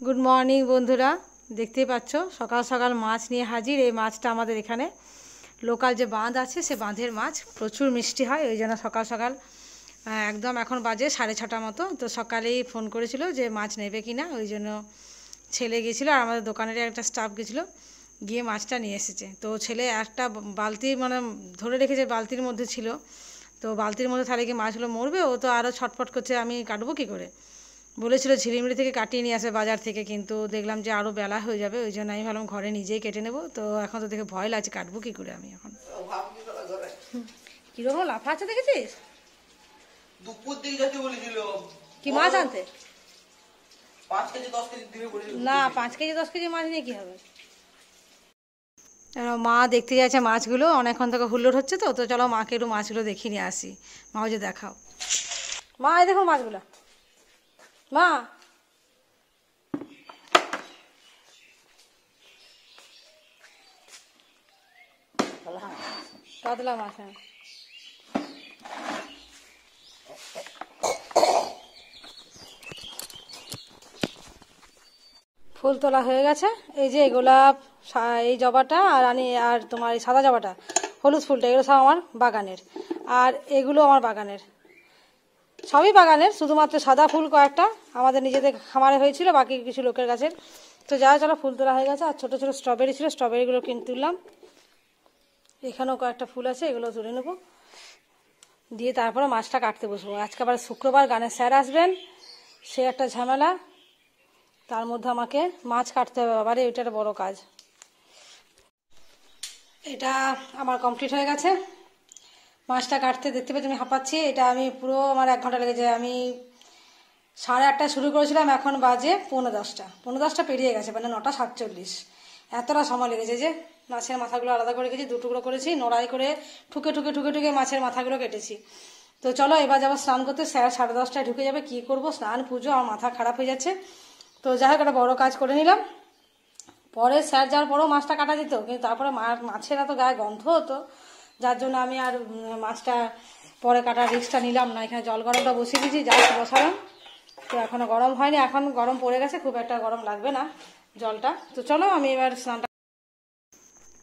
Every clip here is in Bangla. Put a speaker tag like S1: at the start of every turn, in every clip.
S1: গুড মর্নিং বন্ধুরা, দেখতেই পাচ্ছ সকাল সকাল মাছ নিয়ে হাজির। এই মাছটা আমাদের এখানে লোকাল যে বাঁধ আছে সে বাঁধের মাছ, প্রচুর মিষ্টি হয়। ওই জন্য সকাল সকাল একদম এখন বাজে 6:30 মতো। তো সকালেই ফোন করেছিল যে মাছ নেবে কি না, ওই জন্য ছেলে গেছিলো আর আমাদের দোকানের একটা স্টাফ গেছিলো, গিয়ে মাছটা নিয়ে এসেছে। তো ছেলে একটা বালতি মানে ধরে রেখেছে, বালতির মধ্যে ছিল। তো বালতির মধ্যে তাহলে কি মাছগুলো মরবে, ও তো আরও ছটফট করছে আমি কাটবো কী করে। বলেছিল ঝিলিমিলি থেকে কাটিয়ে নিয়ে আসে বাজার থেকে, কিন্তু দেখলাম যে আরও বেলা হয়ে যাবে, ওই জন্য আমি ভাবলাম ঘরে নিজেই কেটে নেবো। তো এখন তো দেখে ভয় লাগছে, কাটবো কী করে আমি এখন। কীরকম লাফা আছে দেখেছিস?
S2: দুপুর দিকে যেতে বলেছিল
S1: কি মাছ আনতে?
S2: 5 কেজি 10 কেজি দিবে বলেছিল।
S1: না, 5 কেজি 10 কেজি মাছ নিয়ে কী হবে। মা দেখতে যাচ্ছে মাছগুলো, অনেকক্ষণ থেকে হুল্লোড় হচ্ছে। তো তো চলো মাকে একটু মাছগুলো দেখিয়ে নিয়ে আসি। মাও যে দেখাও, মা এই দেখো মাছগুলো। মা কাতলা মাছ, হ্যাঁ। ফুল তোলা হয়ে গেছে। এই যে গোলাপ, এই জবাটা আর তোমার এই সাদা জবাটা, হলুদ ফুলটা, এগুলো সব আমার বাগানের। আর এগুলো আমার বাগানের, সবই বাগানের, শুধুমাত্র সাদা ফুল কয়েকটা আমাদের নিজেদের খামারে হয়েছিল, বাকি কিছু লোকের গাছের। তো যা চলো ফুল তোলা হয়ে গেছে। আর ছোটো ছোটো স্ট্রবেরি ছিল, স্ট্রবেরিগুলো কিনে তুললাম। এখানেও কয়েকটা ফুল আছে, এগুলো তুলে নেবো, দিয়ে তারপরে মাছটা কাটতে বসবো। আজকে আবার শুক্রবার, গানের স্যার আসবেন, সে একটা ঝামেলা। তার মধ্যে আমাকে মাছ কাটতে হবে, আবারে এটা একটা বড়ো কাজ। এটা আমার কমপ্লিট হয়ে গেছে। মাছটা কাটতে দেখতে পেয়ে আমি হাঁপাচ্ছি। এটা আমি পুরো আমার 1 ঘন্টা লেগেছে। আমি 8:30টায় শুরু করেছিলাম, এখন বাজে 9:45। 9:45 পেরিয়ে গেছে, মানে 9:47। এতটা সময় লেগেছে। যে মাছের মাথাগুলো আলাদা করে রেখেছি, 2 টুকরো করেছি, নোড়াই করে ঠুকে ঠুকে ঠুকে ঠুকে মাছের মাথাগুলো কেটেছি। তো চলো এবার যাবো স্নান করতে। স্যার 10:30টায় ঢুকে যাবে, কি করব, স্নান পুজো, আমার মাথা খারাপ হয়ে যাচ্ছে। তো যাই হোক একটা বড়ো কাজ করে নিলাম। পরে স্যার যাওয়ার পরেও মাছটা কাটা যেত, কিন্তু তারপরে মাছের এত গায়ে গন্ধ হতো, যার জন্য আমি আর মাছটা পরে কাটার রিস্কটা নিলাম না। এখানে জল গরমটা বসিয়ে দিয়েছি, জাস্ট বসালাম। তো এখনও গরম হয়নি, এখন গরম পড়ে গেছে, খুব একটা গরম লাগবে না জলটা। তো চলো আমি এবার স্নানটা।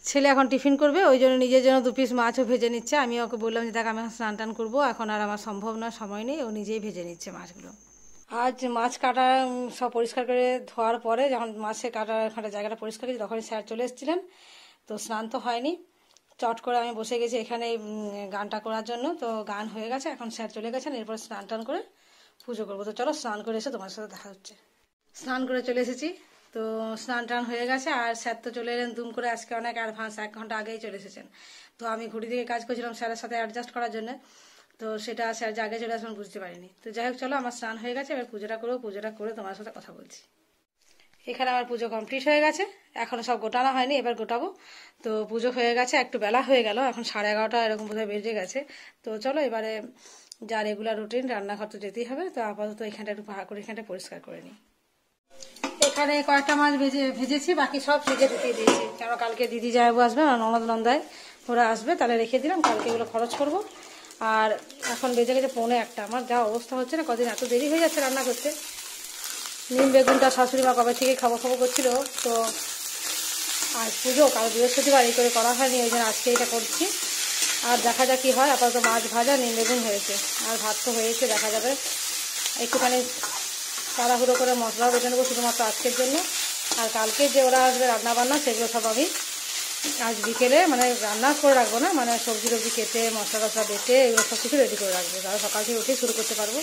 S1: ছেলে এখন টিফিন করবে, ওই জন্য নিজের জন্য 2 পিস মাছও ভেজে নিচ্ছে। আমি ওকে বললাম যে দেখ আমি স্নান টান করবো, এখন আর আমার সম্ভব না, সময় নেই। ও নিজেই ভেজে নিচ্ছে মাছগুলো। আজ মাছ কাটা সব পরিষ্কার করে ধোয়ার পরে, যখন মাছের কাটা জায়গাটা পরিষ্কার করেছি, তখনই স্যার চলে এসেছিলেন। তো স্নান তো হয়নি, চট করে আমি বসে গেছি এখানে গানটা করার জন্য। তো গান হয়ে গেছে, এখন স্যার চলে গেছেন, এরপর স্নান টান করে পুজো করবো। তো চলো স্নান করে এসে তোমার সাথে দেখা হচ্ছে। স্নান করে চলে এসেছি, তো স্নান টান হয়ে গেছে। আর স্যার তো চলে এলেন দুম করে, আজকে অনেক অ্যাডভান্স, 1 ঘন্টা আগেই চলে এসেছেন। তো আমি ঘুড়ি দিয়ে কাজ করছিলাম স্যারের সাথে অ্যাডজাস্ট করার জন্য, তো সেটা স্যার যে আগে চলে আসবেন বুঝতে পারিনি। তো যাই হোক চলো, আমার স্নান হয়ে গেছে, এবার পুজোটা করবো। পুজোটা করে তোমার সাথে কথা বলছি। এখানে আমার পুজো কমপ্লিট হয়ে গেছে, এখনও সব গোটানো হয়নি, এবার গোটাবো। তো পুজো হয়ে গেছে, একটু বেলা হয়ে গেল, এখন 11:30 এরকম বোধহয় বেজে গেছে। তো চলো এবারে যা রেগুলার রুটিন, রান্নাঘর তো যেতেই হবে। তো আপাতত এখানটা একটু ভাড়া করে এখানটা পরিষ্কার করে নিই। এখানে কয়েকটা মাছ ভেজেছি, বাকি সব ফ্রিজে ঢুকিয়ে দিয়েছি, কেন কালকে দিদি জামাইবু আসবে, ননদ নন্দায় ওরা আসবে, তাহলে রেখে দিলাম, কালকে এগুলো খরচ করব। আর এখন বেজে গেছে 1:45। আমার যা অবস্থা হচ্ছে না, কদিন এত দেরি হয়ে যাচ্ছে রান্না করতে। নিম বেগুনটা শাশুড়ি মা কবে থেকে খাবো খাবো করছিল, তো আজ পুজো, কাল বৃহস্পতিবার, এই করে করা হয়নি, ওই জন্য আজকে এটা করছি। আর দেখা যাক কী হয়। আপাতত মাছ ভাজা, নিম বেগুন হয়েছে, আর ভাত তো হয়েছে, দেখা যাবে। একটুখানি তাড়াহুড়ো করে মশলাও বেটে নেবো শুধুমাত্র আজকের জন্য। আর কালকে যে ওরা আসবে রান্না বান্না, সেগুলো সব আমি আজ বিকেলে মানে রান্না করে রাখবো না, মানে সবজি টবজি কেটে মশলা টশলা বেটে এগুলো সব কিছু রেডি করে রাখবো, তাহলে সকাল থেকে উঠেই শুরু করতে পারবো।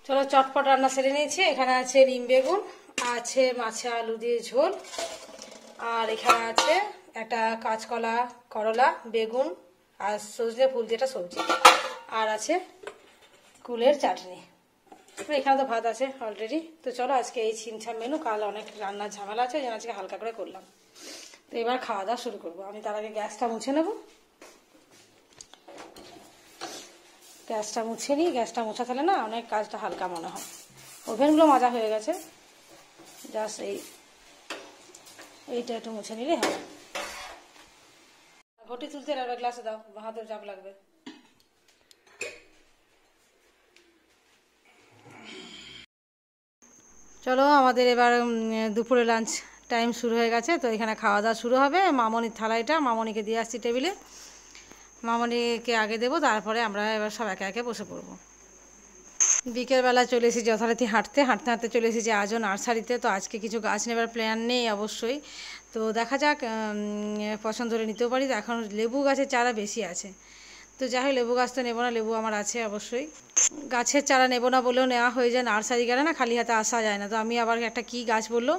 S1: চলো চটপট রান্না সেরে নিয়েছি। এখানে আছে নিম বেগুন, আছে মাছে আলু দিয়ে ঝোল, আর এখানে আছে একটা কাঁচকলা, করলা, বেগুন আর সজনে ফুল যেটা সবজি, আর আছে কুলের চাটনি। এখানে তো ভাত আছে অলরেডি। তো চলো আজকে এই ছিমছাম মেনু, কাল অনেক রান্নার ঝামেলা আছে, যেন আজকে হালকা করে করলাম। তো এবার খাওয়া দাওয়া শুরু করবো। আমি তার আগে গ্যাসটা মুছে নেব, গ্যাসটা মুছে নিই। গ্যাসটা মোছা থাকলে না অনেক কাজটা হালকা মনে হয়। ওভেনগুলো মাজা হয়ে গেছে, জাস্ট এইটা একটু মুছে নিলে হবে। ঘটি তুলতে লাগবে, গ্লাসে দাও, হাতের চাপ লাগবে। চলো আমাদের এবার দুপুরে লাঞ্চ টাইম শুরু হয়ে গেছে, তো এখানে খাওয়া দাওয়া শুরু হবে। মামনির থালা এটা, মামনিকে দিয়ে আসছি টেবিলে, মামনিকে আগে দেবো, তারপরে আমরা এবার সব একে একে বসে পড়বো। বিকেলবেলা চলে এসেছি যথারীতি হাঁটতে হাঁটতে হাঁটতে চলে এসেছি আজও নার্সারিতে। তো আজকে কিছু গাছ নেবার প্ল্যান নেই অবশ্যই, তো দেখা যাক, পছন্দ হলে নিতেও পারি। তো এখন লেবু গাছের চারা বেশি আছে, তো যাই হোক লেবু গাছ তো নেবো না, লেবু আমার আছে অবশ্যই। গাছের চারা নেবো না বলেও নেওয়া হয়ে যায়, নার্সারি গেলে না খালি হাতে আসা যায় না। তো আমি আবার একটা কী গাছ বললো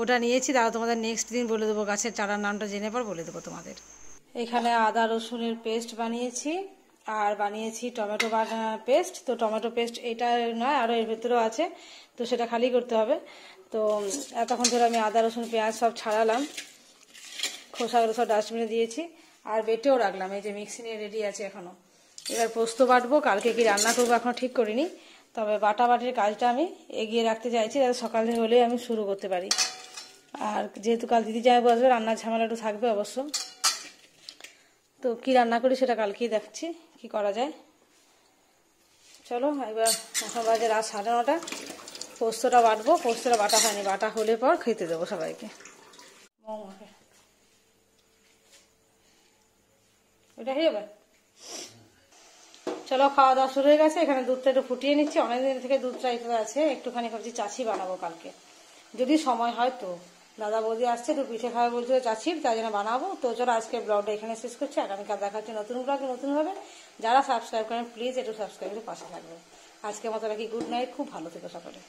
S1: ওটা নিয়েছি, তারা তোমাদের নেক্সট দিন বলে দেবো, গাছের চারার নামটা জেনে পর বলে দেবো তোমাদের। এখানে আদা রসুনের পেস্ট বানিয়েছি, আর বানিয়েছি টমেটো পেস্ট। তো টমেটো পেস্ট এটা নয়, আরও এর ভেতরেও আছে, তো সেটা খালি করতে হবে। তো এতক্ষণ ধরে আমি আদা রসুন পেঁয়াজ সব ছাড়ালাম, খোসাগুলো সব ডাস্টবিনে দিয়েছি, আর বেটেও রাখলাম। এই যে মিক্সি নিয়ে রেডি আছে এখনও। এবার পোস্ত বাটবো, কালকে কি রান্না করবো এখনও ঠিক করিনি, তবে বাটাবাটির কাজটা আমি এগিয়ে রাখতে চাইছি, যাতে সকালে হলে আমি শুরু করতে পারি। আর যেহেতু কাল দিদি জামাই বসবে, রান্নার ঝামেলা একটু থাকবে অবশ্য। তো কি রান্না করি সেটা কালকেই দেখছি কি করা যায়। চলো এবার এখন বাজে রাত 9:30, পোস্তটা বাটবো। পোস্তটা বাটা হয়নি, বাটা হলে পর খেতে দেবো সবাইকে। এটা হয়ে যাবে। চলো খাওয়া দাওয়া শুরু হয়ে গেছে। এখানে দুধটা একটু ফুটিয়ে নিচ্ছি, অনেকদিন থেকে দুধটা এখানে আছে, একটুখানি ভাবছি চাছি বানাবো কালকে, যদি সময় হয়। তো দাদা বৌদি আসছে, একটু পিঠে খাওয়া বলছিল চাচির, তাই জন্য বানাবো। তো চলো আজকে ব্লগটা এখানে শেষ করছি, আগামীকাল দেখা হচ্ছে নতুন ব্লগে নতুনভাবে। যারা সাবস্ক্রাইব করেন প্লিজ একটু সাবস্ক্রাইব করে পাশে থাকবে। আজকের মতো রাখি, গুড নাইট, খুব ভালো থেকো সকলে।